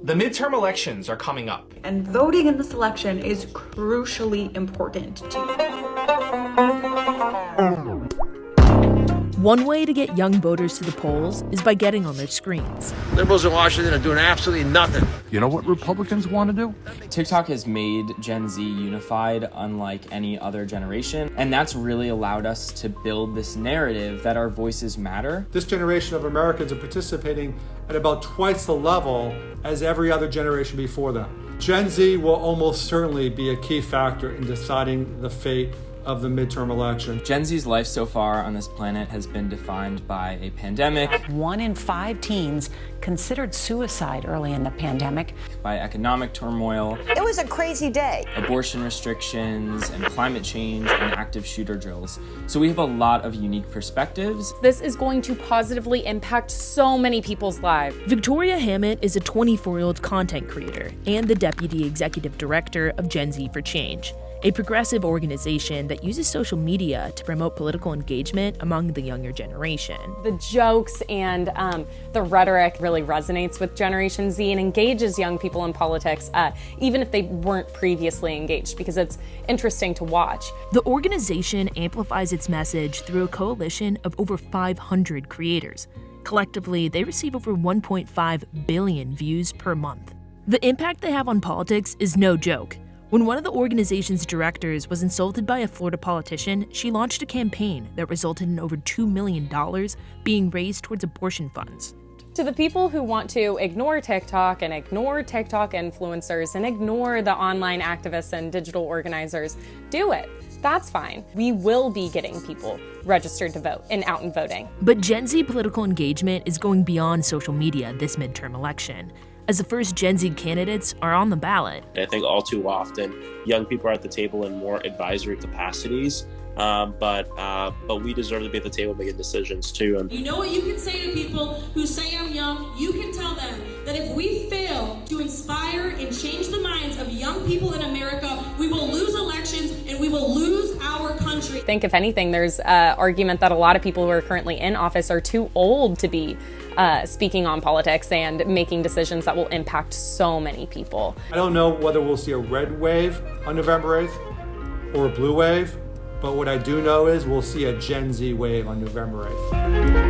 The midterm elections are coming up. And voting in this election is crucially important One way to get young voters to the polls is by getting on their screens. Liberals in Washington are doing absolutely nothing. You know what Republicans want to do? TikTok has made Gen Z unified unlike any other generation, and that's really allowed us to build this narrative that our voices matter. This generation of Americans are participating at about twice the level as every other generation before them. Gen Z will almost certainly be a key factor in deciding the fate of the midterm election. Gen Z's life so far on this planet has been defined by a pandemic. 1 in 5 teens considered suicide early in the pandemic. By economic turmoil. It was a crazy day. Abortion restrictions and climate change and active shooter drills. So we have a lot of unique perspectives. This is going to positively impact so many people's lives. Victoria Hammett is a 24-year-old content creator and the deputy executive director of Gen Z for Change, a progressive organization that uses social media to promote political engagement among the younger generation. The jokes and the rhetoric really resonates with Generation Z and engages young people in politics, even if they weren't previously engaged, because it's interesting to watch. The organization amplifies its message through a coalition of over 500 creators. Collectively, they receive over 1.5 billion views per month. The impact they have on politics is no joke. When one of the organization's directors was insulted by a Florida politician, she launched a campaign that resulted in over $2 million being raised towards abortion funds. To the people who want to ignore TikTok and ignore TikTok influencers and ignore the online activists and digital organizers, do it. That's fine. We will be getting people registered to vote and out and voting. But Gen Z political engagement is going beyond social media this midterm election, as the first Gen Z candidates are on the ballot. I think all too often, young people are at the table in more advisory capacities, but we deserve to be at the table making decisions too. You know what you can say to people who say I'm young? You can tell them that if we fail to inspire and change the minds of young people in America, we will lose elections and we will lose our country. I think if anything, there's an argument that a lot of people who are currently in office are too old to be speaking on politics and making decisions that will impact so many people. I don't know whether we'll see a red wave on November 8th or a blue wave, but what I do know is we'll see a Gen Z wave on November 8th.